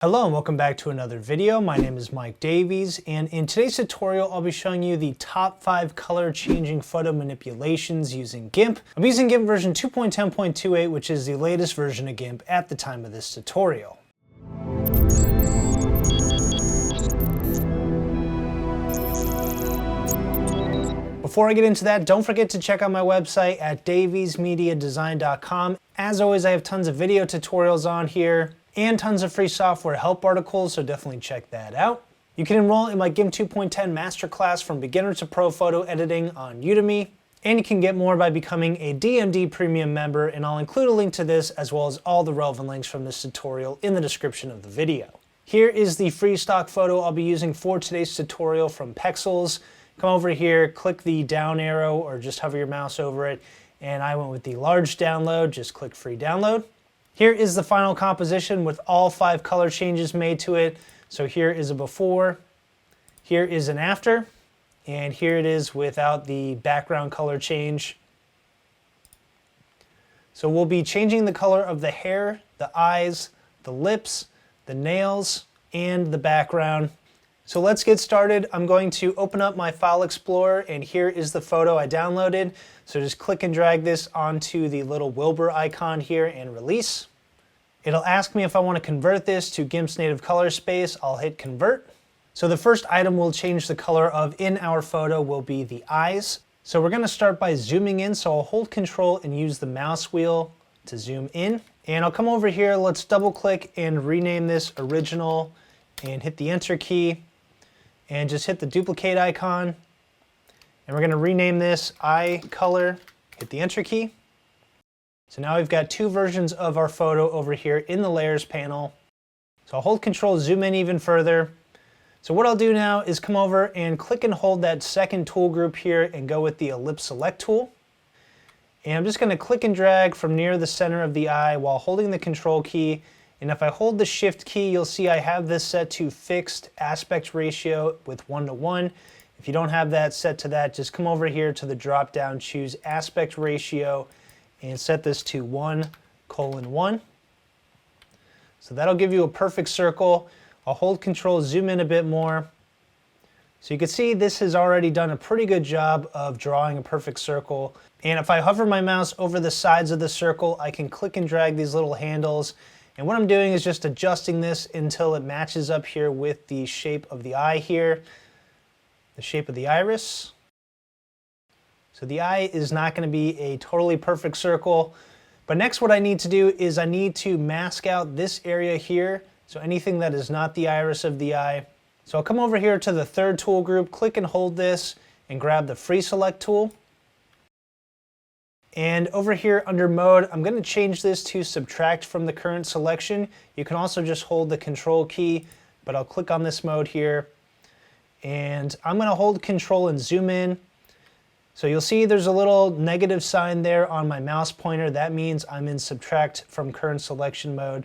Hello and welcome back to another video. My name is Mike Davies, and in today's tutorial I'll be showing you the top 5 color changing photo manipulations using GIMP. I'm using GIMP version 2.10.28, which is the latest version of GIMP at the time of this tutorial. Before I get into that, don't forget to check out my website at daviesmediadesign.com. As always, I have tons of video tutorials on here and tons of free software help articles, so definitely check that out. You can enroll in my GIMP 2.10 Masterclass from beginner to pro photo editing on Udemy, and you can get more by becoming a DMD Premium member, and I'll include a link to this as well as all the relevant links from this tutorial in the description of the video. Here is the free stock photo I'll be using for today's tutorial from Pexels. Come over here, click the down arrow or just hover your mouse over it, and I went with the large download, just click free download. Here is the final composition with all 5 color changes made to it. So here is a before, here is an after, and here it is without the background color change. So we'll be changing the color of the hair, the eyes, the lips, the nails, and the background. So let's get started. I'm going to open up my File Explorer, and here is the photo I downloaded. So just click and drag this onto the little Wilbur icon here and release. It'll ask me if I want to convert this to GIMP's native color space. I'll hit convert. So the first item we'll change the color of in our photo will be the eyes. So we're going to start by zooming in. So I'll hold Control and use the mouse wheel to zoom in. And I'll come over here, let's double click and rename this original and hit the Enter key. And just hit the duplicate icon. And we're going to rename this eye color, hit the Enter key. So now we've got 2 versions of our photo over here in the layers panel. So I'll hold Control, zoom in even further. So what I'll do now is come over and click and hold that second tool group here and go with the ellipse select tool. And I'm just going to click and drag from near the center of the eye while holding the Control key. And if I hold the Shift key, you'll see I have this set to fixed aspect ratio with 1:1. If you don't have that set to that, just come over here to the drop down, choose aspect ratio, and set this to 1:1. So that'll give you a perfect circle. I'll hold Control, zoom in a bit more. So you can see this has already done a pretty good job of drawing a perfect circle. And if I hover my mouse over the sides of the circle, I can click and drag these little handles. And what I'm doing is just adjusting this until it matches up here with the shape of the eye here, the shape of the iris. So the eye is not going to be a totally perfect circle. But next what I need to do is I need to mask out this area here. So anything that is not the iris of the eye. So I'll come over here to the third tool group, click and hold this, and grab the free select tool. And over here under mode, I'm going to change this to subtract from the current selection. You can also just hold the Control key, but I'll click on this mode here. And I'm going to hold Control and zoom in. So you'll see there's a little negative sign there on my mouse pointer. That means I'm in subtract from current selection mode.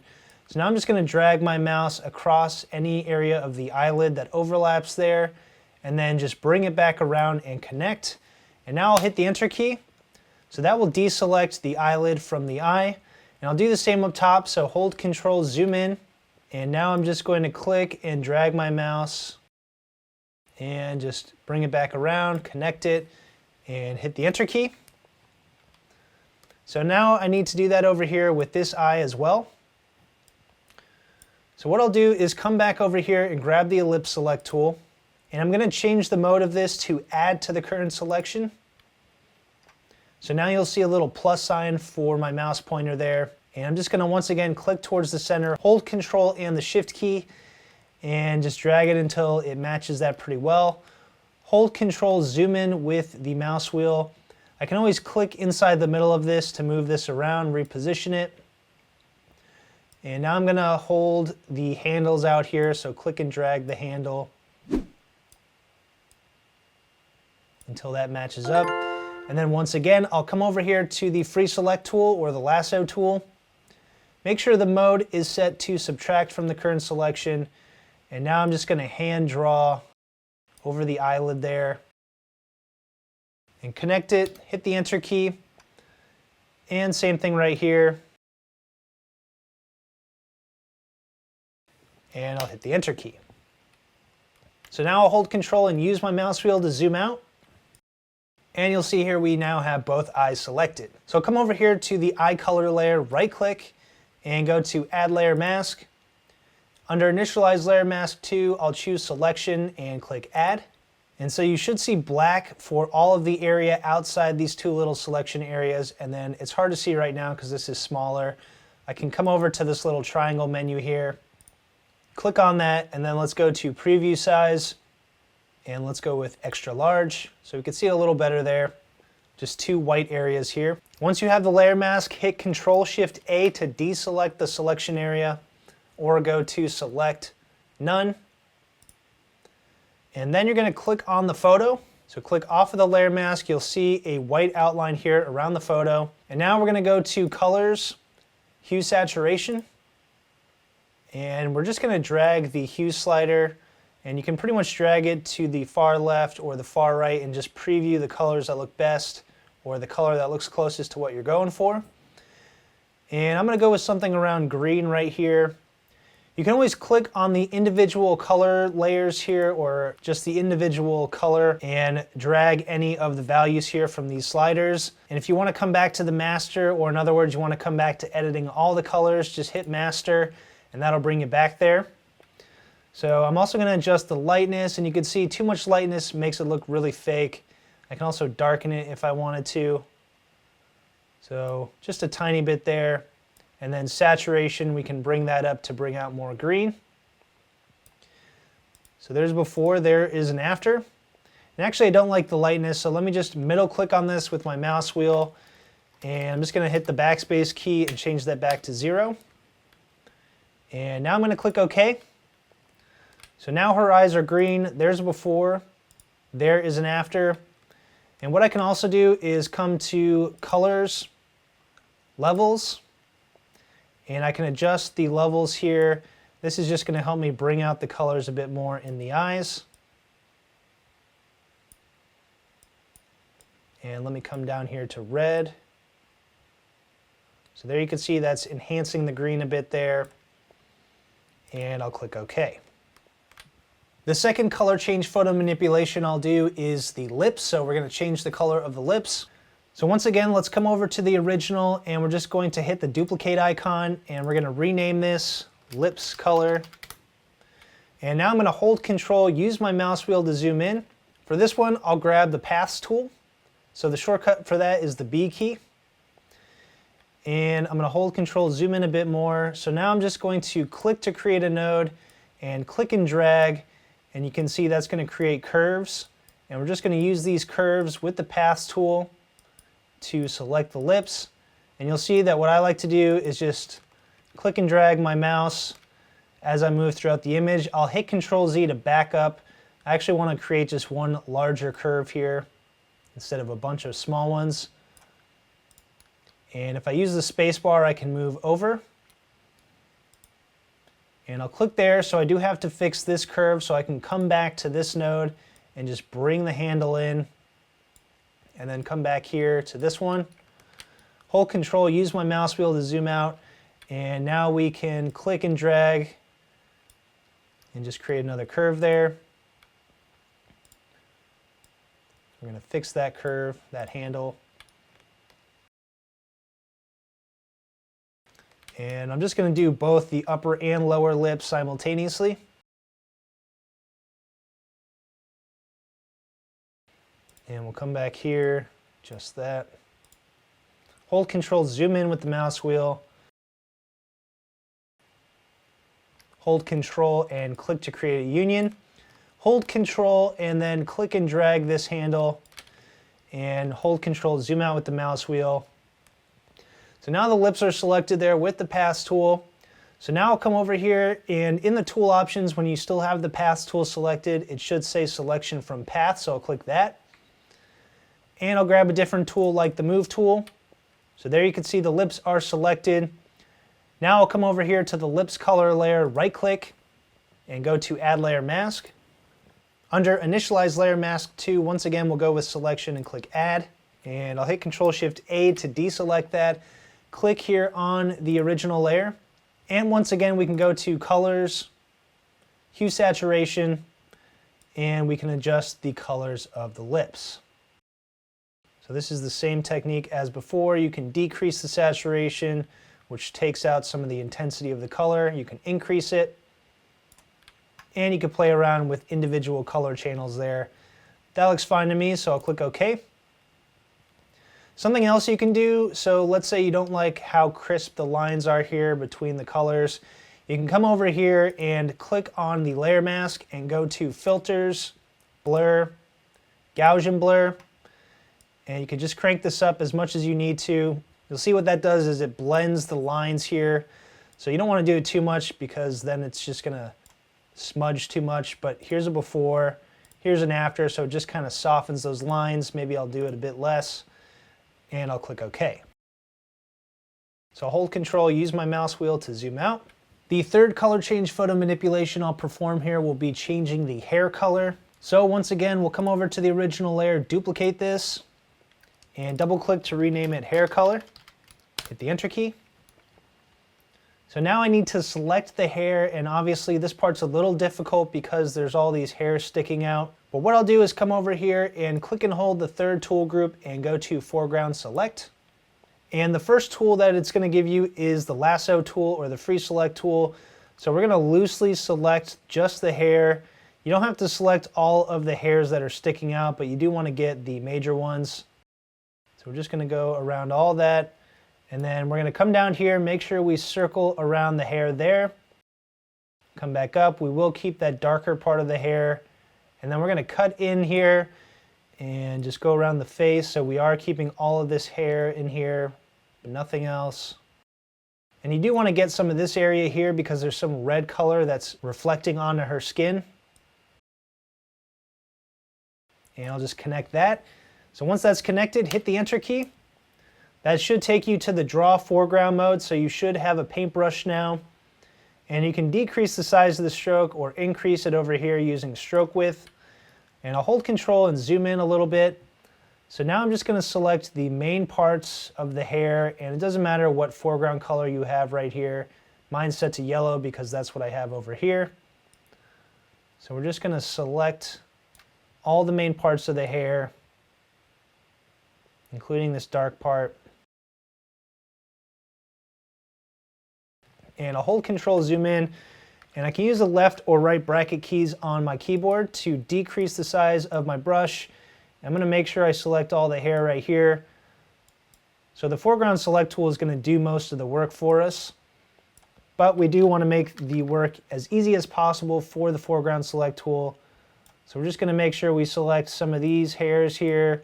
So now I'm just going to drag my mouse across any area of the eyelid that overlaps there, and then just bring it back around and connect. And now I'll hit the Enter key. So that will deselect the eyelid from the eye. And I'll do the same up top, so hold Control, zoom in. And now I'm just going to click and drag my mouse and just bring it back around, connect it, and hit the Enter key. So now I need to do that over here with this eye as well. So what I'll do is come back over here and grab the ellipse select tool. And I'm going to change the mode of this to add to the current selection. So now you'll see a little plus sign for my mouse pointer there. And I'm just going to once again click towards the center, hold Control and the Shift key, and just drag it until it matches that pretty well. Hold Control, zoom in with the mouse wheel. I can always click inside the middle of this to move this around, reposition it. And now I'm going to hold the handles out here, so click and drag the handle until that matches up. And then once again, I'll come over here to the free select tool or the lasso tool. Make sure the mode is set to subtract from the current selection. And now I'm just going to hand draw over the eyelid there and connect it, hit the Enter key, and same thing right here. and I'll hit the Enter key. So now I'll hold Control and use my mouse wheel to zoom out. And you'll see here we now have both eyes selected. So I'll come over here to the eye color layer, right click, and go to Add Layer Mask. Under Initialize Layer Mask 2, I'll choose Selection and click Add. And so you should see black for all of the area outside these two little selection areas, and then it's hard to see right now because this is smaller. I can come over to this little triangle menu here, click on that, and then let's go to Preview Size, and let's go with Extra Large, so we can see it a little better there. Just two white areas here. Once you have the layer mask, hit Control-Shift-A to deselect the selection area, or go to Select None. And then you're going to click on the photo. So click off of the layer mask, you'll see a white outline here around the photo. And now we're going to go to Colors, Hue Saturation. And we're just going to drag the hue slider, and you can pretty much drag it to the far left or the far right and just preview the colors that look best or the color that looks closest to what you're going for. And I'm going to go with something around green right here. You can always click on the individual color layers here or just the individual color and drag any of the values here from these sliders. And if you want to come back to the master, or in other words, you want to come back to editing all the colors, just hit master and that'll bring you back there. So I'm also going to adjust the lightness, and you can see too much lightness makes it look really fake. I can also darken it if I wanted to. So just a tiny bit there. And then saturation, we can bring that up to bring out more green. So there's before, there is an after. And actually I don't like the lightness, so let me just middle click on this with my mouse wheel. And I'm just going to hit the backspace key and change that back to 0. And now I'm going to click OK. So now her eyes are green, there's a before, there is an after. And what I can also do is come to Colors, Levels, and I can adjust the levels here. This is just going to help me bring out the colors a bit more in the eyes. And let me come down here to red. So there you can see that's enhancing the green a bit there. And I'll click OK. The second color change photo manipulation I'll do is the lips. So we're going to change the color of the lips. So once again, let's come over to the original, and we're just going to hit the duplicate icon, and we're going to rename this lips color. And now I'm going to hold Control, use my mouse wheel to zoom in. For this one, I'll grab the Paths tool. So the shortcut for that is the B key. And I'm going to hold Control, zoom in a bit more. So now I'm just going to click to create a node and click and drag, and you can see that's going to create curves. And we're just going to use these curves with the Paths tool to select the lips. And you'll see that what I like to do is just click and drag my mouse as I move throughout the image. I'll hit Control Z to back up. I actually want to create just one larger curve here instead of a bunch of small ones. And if I use the space bar, I can move over. And I'll click there, so I do have to fix this curve, so I can come back to this node and just bring the handle in, and then come back here to this one. Hold Control, use my mouse wheel to zoom out, and now we can click and drag and just create another curve there. We're going to fix that curve, that handle. And I'm just going to do both the upper and lower lips simultaneously. And we'll come back here, just that. Hold Control, zoom in with the mouse wheel. Hold Control and click to create a union. Hold Control and then click and drag this handle. And hold Control, zoom out with the mouse wheel. So now the lips are selected there with the Paths tool. So now I'll come over here, and in the tool options, when you still have the Paths tool selected, it should say Selection from Path, so I'll click that. And I'll grab a different tool like the Move tool. So there you can see the lips are selected. Now I'll come over here to the lips color layer, right click, and go to Add Layer Mask. Under Initialize Layer Mask 2, once again we'll go with Selection and click Add. And I'll hit Control-Shift-A to deselect that. Click here on the original layer. And once again we can go to Colors, hue saturation, and we can adjust the colors of the lips. So this is the same technique as before. You can decrease the saturation, which takes out some of the intensity of the color. You can increase it, and you can play around with individual color channels there. That looks fine to me, so I'll click OK. Something else you can do, so let's say you don't like how crisp the lines are here between the colors. You can come over here and click on the layer mask and go to Filters, Blur, Gaussian Blur, and you can just crank this up as much as you need to. You'll see what that does is it blends the lines here. So you don't want to do it too much because then it's just going to smudge too much, but here's a before, here's an after, so it just kind of softens those lines. Maybe I'll do it a bit less, and I'll click OK. So I'll hold Control, use my mouse wheel to zoom out. The third color change photo manipulation I'll perform here will be changing the hair color. So once again, we'll come over to the original layer, duplicate this, and double click to rename it hair color. Hit the Enter key. So now I need to select the hair, and obviously this part's a little difficult because there's all these hairs sticking out. But what I'll do is come over here and click and hold the third tool group and go to Foreground Select. And the first tool that it's going to give you is the lasso tool or the free select tool. So we're going to loosely select just the hair. You don't have to select all of the hairs that are sticking out, but you do want to get the major ones. So we're just going to go around all that. And then we're going to come down here, make sure we circle around the hair there. Come back up. We will keep that darker part of the hair. And then we're going to cut in here and just go around the face. So we are keeping all of this hair in here, but nothing else. And you do want to get some of this area here because there's some red color that's reflecting onto her skin. And I'll just connect that. So once that's connected, hit the Enter key. That should take you to the Draw Foreground mode, so you should have a paintbrush now. And you can decrease the size of the stroke or increase it over here using stroke width. And I'll hold Control and zoom in a little bit. So now I'm just going to select the main parts of the hair, and it doesn't matter what foreground color you have right here. Mine's set to yellow because that's what I have over here. So we're just going to select all the main parts of the hair, including this dark part. And I'll hold Control, zoom in, and I can use the left or right bracket keys on my keyboard to decrease the size of my brush. I'm going to make sure I select all the hair right here. So the foreground select tool is going to do most of the work for us, but we do want to make the work as easy as possible for the foreground select tool. So we're just going to make sure we select some of these hairs here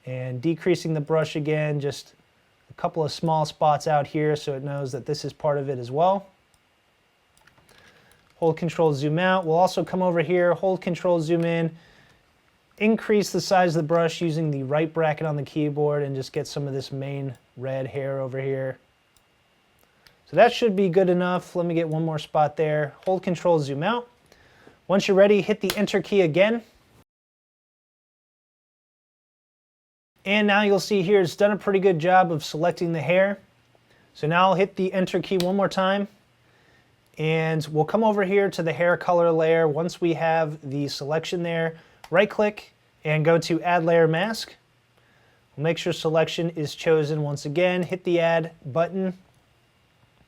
and decreasing the brush again, just a couple of small spots out here so it knows that this is part of it as well. Hold Control, zoom out. We'll also come over here, hold Control, zoom in, increase the size of the brush using the right bracket on the keyboard and just get some of this main red hair over here. So that should be good enough. Let me get one more spot there. Hold Control, zoom out. Once you're ready, hit the Enter key again. And now you'll see here it's done a pretty good job of selecting the hair. So now I'll hit the Enter key one more time. And we'll come over here to the hair color layer. Once we have the selection there, right click and go to Add Layer Mask. We'll make sure selection is chosen once again. Hit the Add button.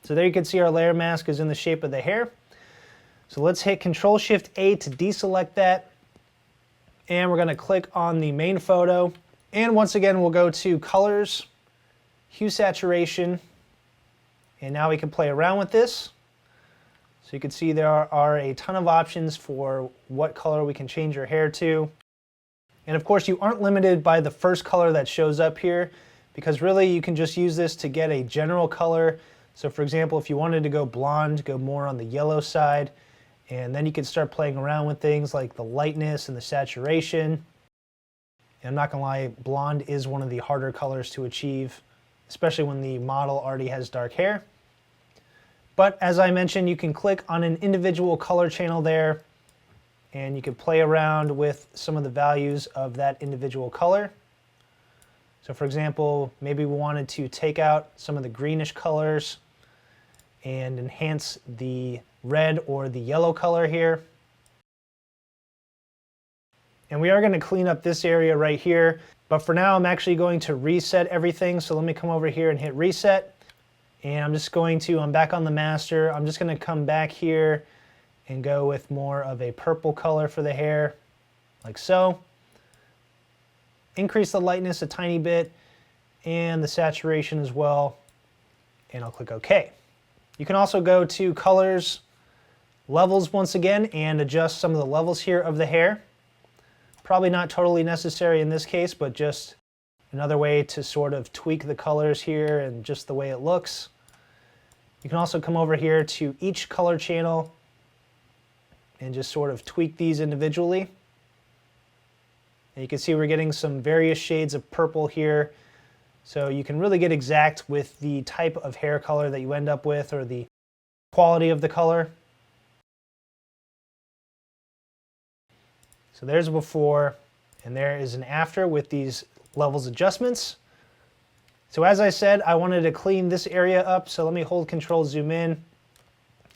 So there you can see our layer mask is in the shape of the hair. So let's hit Control-Shift-A to deselect that. And we're going to click on the main photo. And once again, we'll go to Colors, Hue Saturation. And now we can play around with this. So you can see there are a ton of options for what color we can change your hair to. And of course, you aren't limited by the first color that shows up here, because really you can just use this to get a general color. So for example, if you wanted to go blonde, go more on the yellow side. And then you can start playing around with things like the lightness and the saturation. And I'm not gonna lie, blonde is one of the harder colors to achieve, especially when the model already has dark hair. But as I mentioned, you can click on an individual color channel there, and you can play around with some of the values of that individual color. So for example, maybe we wanted to take out some of the greenish colors and enhance the red or the yellow color here. And we are going to clean up this area right here. But for now, I'm actually going to reset everything. So let me come over here and hit reset. And I'm back on the master. I'm just going to come back here and go with more of a purple color for the hair, like so. Increase the lightness a tiny bit and the saturation as well. And I'll click OK. You can also go to colors, levels once again, and adjust some of the levels here of the hair. Probably not totally necessary in this case, but just another way to sort of tweak the colors here and just the way it looks. You can also come over here to each color channel and just sort of tweak these individually. And you can see we're getting some various shades of purple here. So you can really get exact with the type of hair color that you end up with or the quality of the color. So there's a before and there is an after with these levels adjustments. So as I said, I wanted to clean this area up. So let me hold Control, zoom in.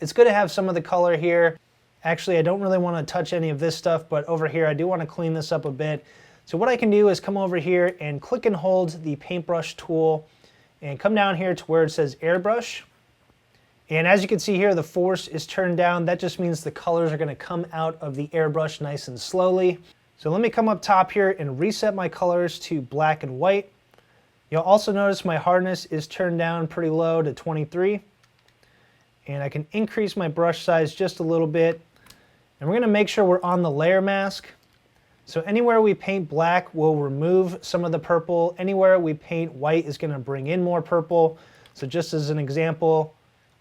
It's good to have some of the color here. Actually, I don't really want to touch any of this stuff, but over here I do want to clean this up a bit. So what I can do is come over here and click and hold the paintbrush tool and come down here to where it says airbrush. And as you can see here, the force is turned down. That just means the colors are going to come out of the airbrush nice and slowly. So let me come up top here and reset my colors to black and white. You'll also notice my hardness is turned down pretty low to 23. And I can increase my brush size just a little bit. And we're going to make sure we're on the layer mask. So anywhere we paint black, we'll remove some of the purple. Anywhere we paint white is going to bring in more purple. So just as an example,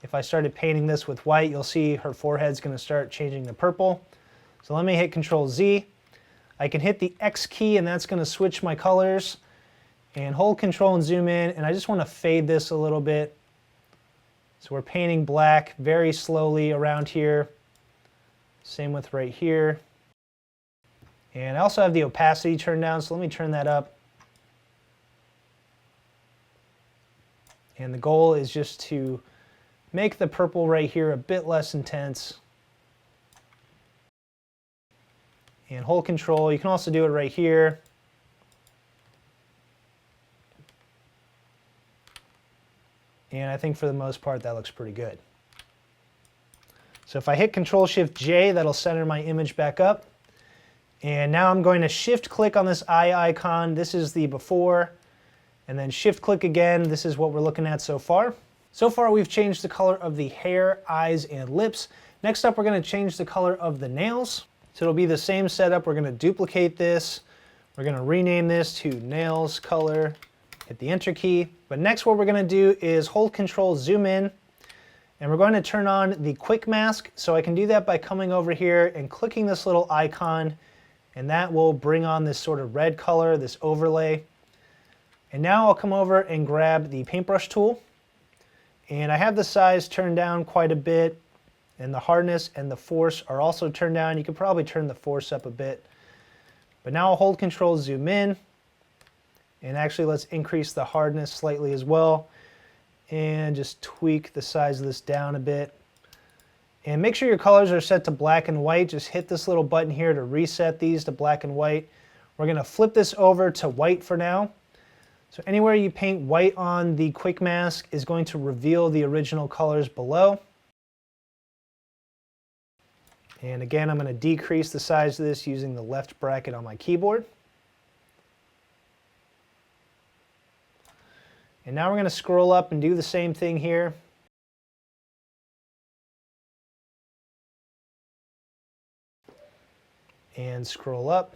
if I started painting this with white, you'll see her forehead's going to start changing to purple. So let me hit Control Z. I can hit the X key and that's going to switch my colors. And hold Control and zoom in, and I just want to fade this a little bit. So we're painting black very slowly around here. Same with right here. And I also have the opacity turned down, so let me turn that up. And the goal is just to make the purple right here a bit less intense. And hold Control. You can also do it right here. And I think for the most part that looks pretty good. So if I hit Control Shift J, that'll center my image back up. And now I'm going to shift click on this eye icon. This is the before. And then shift click again. This is what we're looking at so far. So far we've changed the color of the hair, eyes, and lips. Next up we're going to change the color of the nails. So it'll be the same setup. We're going to duplicate this. We're going to rename this to nails color. Hit the enter key. But next what we're going to do is hold Control, zoom in, and we're going to turn on the quick mask. So I can do that by coming over here and clicking this little icon, and that will bring on this sort of red color, this overlay. And now I'll come over and grab the paintbrush tool, and I have the size turned down quite a bit, and the hardness and the force are also turned down. You could probably turn the force up a bit. But now I'll hold Control, zoom in, and actually let's increase the hardness slightly as well and just tweak the size of this down a bit. And make sure your colors are set to black and white. Just hit this little button here to reset these to black and white. We're going to flip this over to white for now. So anywhere you paint white on the quick mask is going to reveal the original colors below. And again, I'm going to decrease the size of this using the left bracket on my keyboard. And now we're going to scroll up and do the same thing here. And scroll up.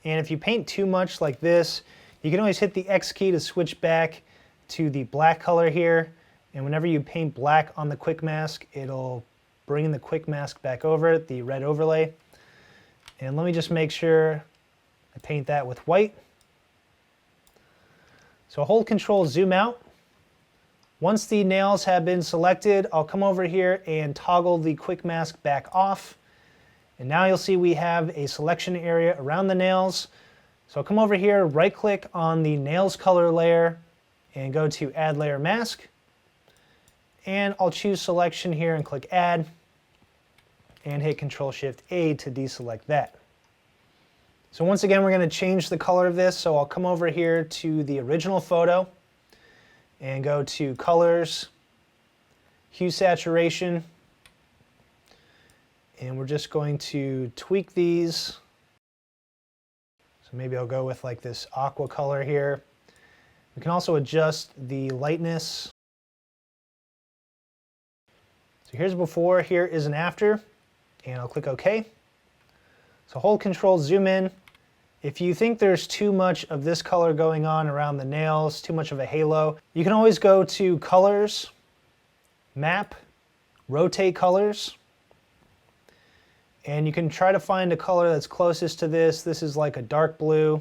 And if you paint too much like this, you can always hit the X key to switch back to the black color here. And whenever you paint black on the quick mask, it'll bring the quick mask back over it, the red overlay. And let me just make sure I paint that with white. So hold Control, zoom out. Once the nails have been selected, I'll come over here and toggle the quick mask back off. And now you'll see we have a selection area around the nails. So I'll come over here, right click on the nails color layer and go to add layer mask. And I'll choose selection here and click add and hit Control Shift A to deselect that. So once again, we're going to change the color of this. So I'll come over here to the original photo and go to colors, hue saturation, and we're just going to tweak these. So maybe I'll go with like this aqua color here. We can also adjust the lightness. So here's before, here is an after, and I'll click OK. So hold Control, zoom in. If you think there's too much of this color going on around the nails, too much of a halo, you can always go to Colors, Map, Rotate Colors, and you can try to find a color that's closest to this. This is like a dark blue.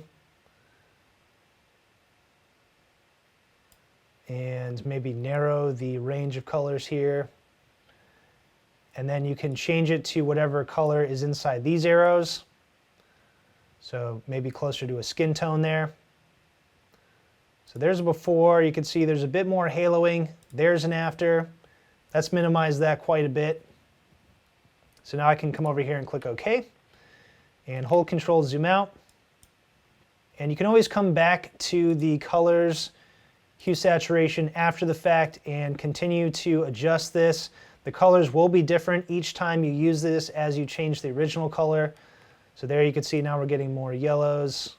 And maybe narrow the range of colors here. And then you can change it to whatever color is inside these arrows. So maybe closer to a skin tone there. So there's a before. You can see there's a bit more haloing. There's an after. Let's minimize that quite a bit. So now I can come over here and click OK. And hold Control, zoom out. And you can always come back to the colors, hue saturation after the fact and continue to adjust this. The colors will be different each time you use this as you change the original color. So there you can see now we're getting more yellows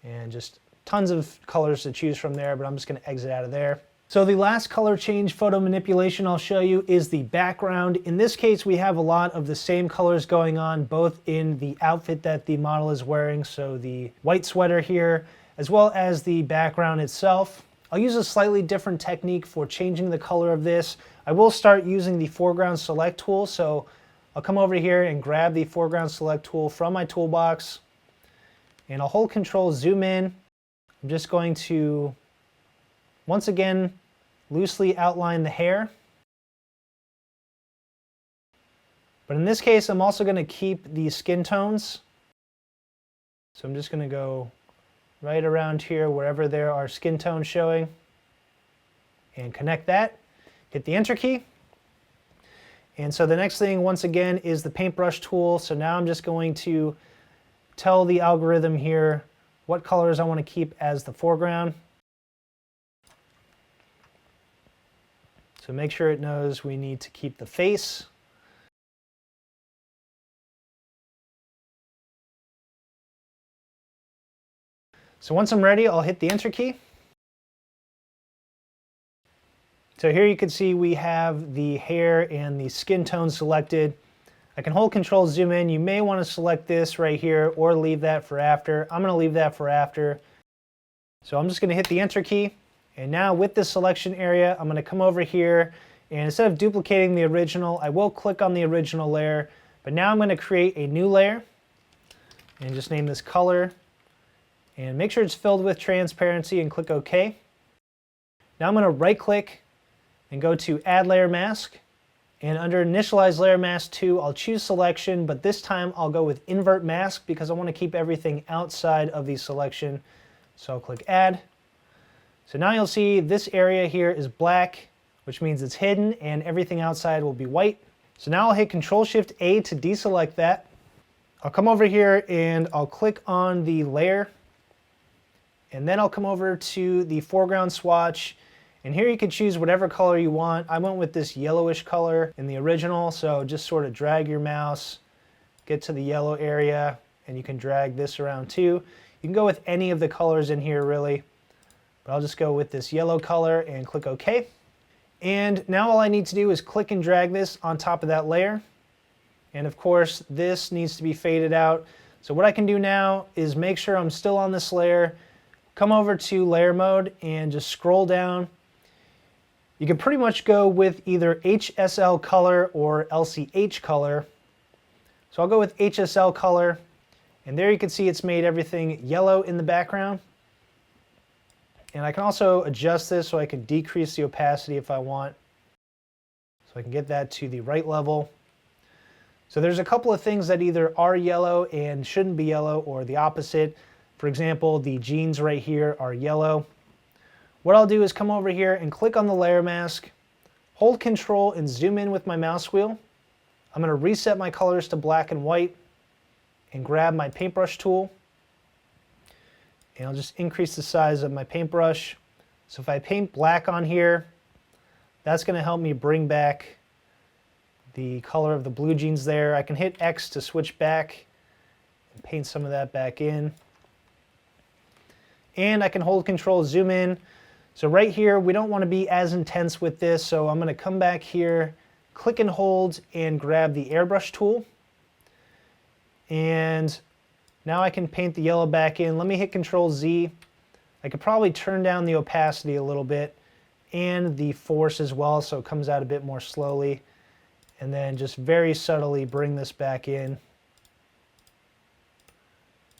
and just tons of colors to choose from there, but I'm just going to exit out of there. So the last color change photo manipulation I'll show you is the background. In this case, we have a lot of the same colors going on, both in the outfit that the model is wearing, so the white sweater here, as well as the background itself. I'll use a slightly different technique for changing the color of this. I will start using the foreground select tool, so I'll come over here and grab the foreground select tool from my toolbox, and I'll hold Control, zoom in. I'm just going to, once again, loosely outline the hair. But in this case, I'm also going to keep the skin tones. So I'm just going to go right around here wherever there are skin tones showing and connect that. Hit the Enter key. And so the next thing, once again, is the paintbrush tool. So now I'm just going to tell the algorithm here what colors I want to keep as the foreground. So make sure it knows we need to keep the face. So once I'm ready, I'll hit the Enter key. So here you can see we have the hair and the skin tone selected. I can hold Control, zoom in. You may want to select this right here or leave that for after. I'm going to leave that for after. So I'm just going to hit the Enter key. And now with this selection area, I'm going to come over here, and instead of duplicating the original, I will click on the original layer. But now I'm going to create a new layer and just name this color. And make sure it's filled with transparency and click OK. Now I'm going to right click and go to Add Layer Mask. And under Initialize Layer Mask 2, I'll choose Selection, but this time I'll go with Invert Mask because I want to keep everything outside of the selection. So I'll click Add. So now you'll see this area here is black, which means it's hidden, and everything outside will be white. So now I'll hit Control-Shift-A to deselect that. I'll come over here and I'll click on the layer, and then I'll come over to the foreground swatch. And here you can choose whatever color you want. I went with this yellowish color in the original, so just sort of drag your mouse, get to the yellow area, and you can drag this around too. You can go with any of the colors in here really, but I'll just go with this yellow color and click OK. And now all I need to do is click and drag this on top of that layer. And of course, this needs to be faded out. So what I can do now is make sure I'm still on this layer, come over to layer mode and just scroll down. You can pretty much go with either HSL color or LCH color. So I'll go with HSL color, and there you can see it's made everything yellow in the background. And I can also adjust this so I can decrease the opacity if I want. So I can get that to the right level. So there's a couple of things that either are yellow and shouldn't be yellow, or the opposite. For example, the jeans right here are yellow. What I'll do is come over here and click on the layer mask, hold Control and zoom in with my mouse wheel. I'm going to reset my colors to black and white and grab my paintbrush tool. And I'll just increase the size of my paintbrush. So if I paint black on here, that's going to help me bring back the color of the blue jeans there. I can hit X to switch back and paint some of that back in. And I can hold Control, zoom in. So right here, we don't want to be as intense with this, so I'm going to come back here, click and hold, and grab the airbrush tool. And now I can paint the yellow back in. Let me hit Control Z. I could probably turn down the opacity a little bit and the force as well, so it comes out a bit more slowly. And then just very subtly bring this back in.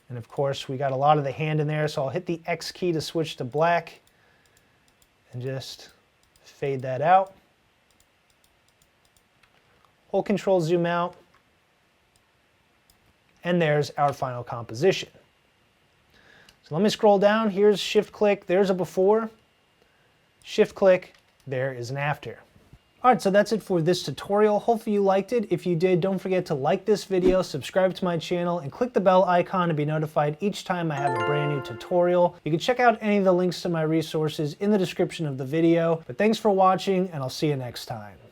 And of course, we got a lot of the hand in there, so I'll hit the X key to switch to black and just fade that out. Hold Control, zoom out. And there's our final composition. So let me scroll down. Here's shift click. There's a before. Shift click. There is an after. All right, so that's it for this tutorial. Hopefully you liked it. If you did, don't forget to like this video, subscribe to my channel, and click the bell icon to be notified each time I have a brand new tutorial. You can check out any of the links to my resources in the description of the video. But thanks for watching, and I'll see you next time.